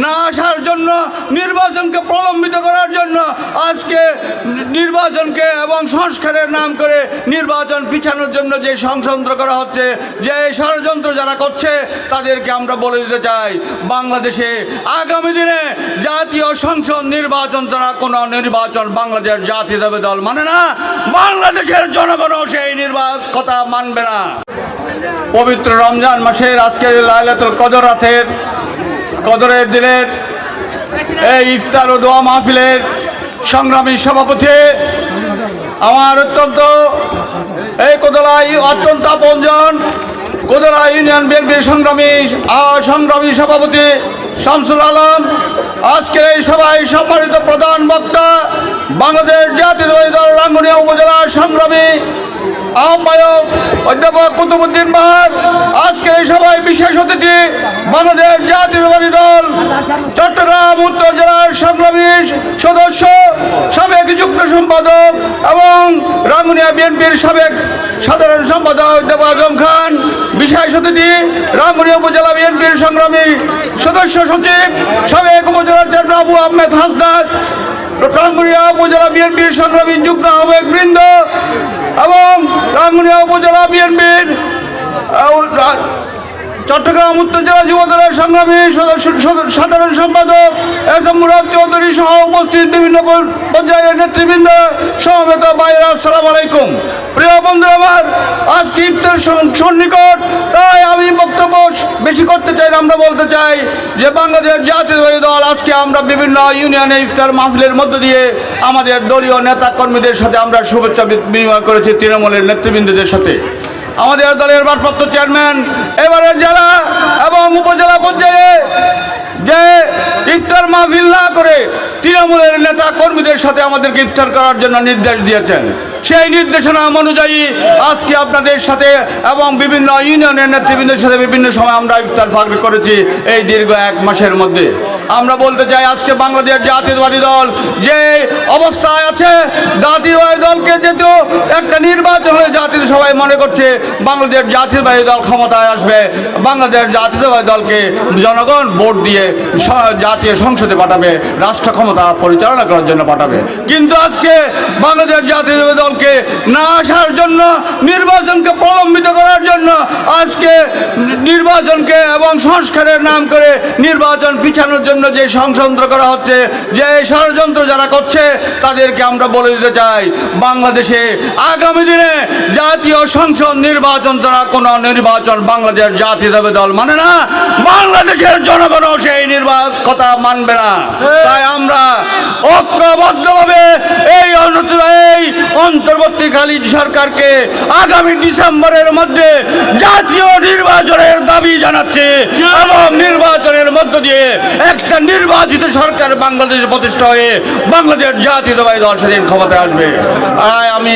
না আসার জন্য, নির্বাচনকে প্রলম্বিত করার জন্য আজকে নির্বাচনকে এবং সংস্কারের নাম করে নির্বাচন পিছানোর জন্য যে ষড়যন্ত্র করা হচ্ছে, যে ষড়যন্ত্র যারা করছে তাদেরকে আমরা বলে দিতে চাই, বাংলাদেশে আগামী দিনে জাতীয় সংসদ নির্বাচন ছাড়া কোনো নির্বাচন বাংলাদেশ জাতীয়তাবাদী দল মানে না, বাংলাদেশের জনগণও সেই কথা মানবে না। পবিত্র রমজান মাসের আজকের লাইলাতুল কদর রাতের কদরের দিনের এই ইফতার ও দোয়া মাহফিলের সংগ্রামী সভাপতি আমার এই কোদলাই অত্যন্ত আপনজন কোদলা ইউনিয়ন বিএনপির সংগ্রামী সভাপতি শামসুল আলম, আজকের এই সভায় সম্মানিত প্রধান বক্তা বাংলাদেশ জাতীয়তাবাদী দল রাঙ্গুনিয়া উপজেলার সংগ্রামী আহ্বায়ক অধ্যাপক কুতুবুদ্দিন বাহার, আজকের এই সভায় বিশেষ অতিথি বাংলাদেশ জাতীয়তাবাদী দল চট্টগ্রাম উত্তর জেলার সংগ্রামী সদস্য সাবেক যুগ্ম সম্পাদক এবং রাঙ্গুনিয়া বিএনপির সাবেক সাধারণ সম্পাদক অধ্যাপক আজম খান, বিশেষ অতিথি রাঙ্গুনিয়া উপজেলা বিএনপির সংগ্রামী সদস্য সচিব সাবেক উপজেলা চেয়ারম্যান আবু আহমেদ হাসনাত, রাঙ্গুনিয়া উপজেলা বিএনপির সংগ্রামী যুগ্ম আহ্বায়ক বৃন্দ এবং রাঙ্গুনিয়া উপজেলা বিএনপির চট্টগ্রাম উত্তর জেলা যুবদলের সংগ্রামী সাধারণ সম্পাদক এস এম মুরাদ চৌধুরী সহ উপস্থিত বিভিন্ন পর্যায়ের নেতৃবৃন্দ, সমবেত ভাইয়েরা, আসসালামু আলাইকুম। প্রিয় বন্ধু আমার, আজকে ইফতার সন্নিকট, তাই আমি বক্তব্য বেশি করতে চাই না। আমরা বলতে চাই যে বাংলাদেশ জাতীয়তাবাদী দল আজকে আমরা বিভিন্ন ইউনিয়নে ইফতার মাহফিলের মধ্য দিয়ে আমাদের দলীয় নেতা কর্মীদের সাথে আমরা শুভেচ্ছা বিনিময় করেছি, তৃণমূলের নেতৃবৃন্দদের সাথে। আমাদের দলের ভারপ্রাপ্ত চেয়ারম্যান এবারে জেলা এবং উপজেলা পর্যায়ে যে ইফতার মাহফিল না করে তৃণমূলের নেতা কর্মীদের সাথে আমাদেরকে ইফতার করার জন্য নির্দেশ দিয়েছেন, সেই নির্দেশনা অনুযায়ী আজকে আপনাদের সাথে এবং বিভিন্ন ইউনিয়নের নেতৃবৃন্দের সাথে বিভিন্ন সময় আমরা ইফতার ভাগ করেছি এই দীর্ঘ 1 মাসের মধ্যে। আমরা বলতে চাই আজকে বাংলাদেশ জাতীয়তাবাদী দল যে অবস্থায় আছে, জাতীয়তাবাদী দলকে যেহেতু একটা নির্বাচন হয়ে জাতীয় সবাই মনে করছে বাংলাদেশ জাতীয়তাবাদী দল ক্ষমতায় আসবে, বাংলাদেশ জাতীয়তাবাদী দলকে জনগণ ভোট দিয়ে জাতীয় সংসদে পাঠাবে, রাষ্ট্র ক্ষমতা পরিচালনা করার জন্য পাঠাবে। কিন্তু আজকে বাংলাদেশ জাতীয়তাবাদী দলকে না আসার জন্য, নির্বাচনকে প্রলম্বিত করার জন্য আজকে নির্বাচনকে এবং সংস্কারের নাম করে নির্বাচন পিছানোর জন্য যে ষড়যন্ত্র করা হচ্ছে, যে ষড়যন্ত্র যারা করছে তাদেরকে আমরা বলে দিতে চাই, বাংলাদেশে আগামী দিনে জাতীয় সংসদ নির্বাচন ছাড়া কোনো নির্বাচন বাংলাদেশ জাতীয়তাবাদী দল মানে না, বাংলাদেশের জনগণও সেই কথা মানবে না। তাই আমরা ঐক্যবদ্ধভাবে এই অন্তর্বর্তীকালীন সরকারকে আগামী ডিসেম্বরের মধ্যে জাতীয় নির্বাচনের দাবি জানাচ্ছে এবং নির্বাচনের মধ্য দিয়ে একটা নির্বাচিত সরকার বাংলাদেশে প্রতিষ্ঠা হয়ে বাংলাদেশ জাতীয়তাবাদী দল সেদিন ক্ষমতায় আসবে। আমি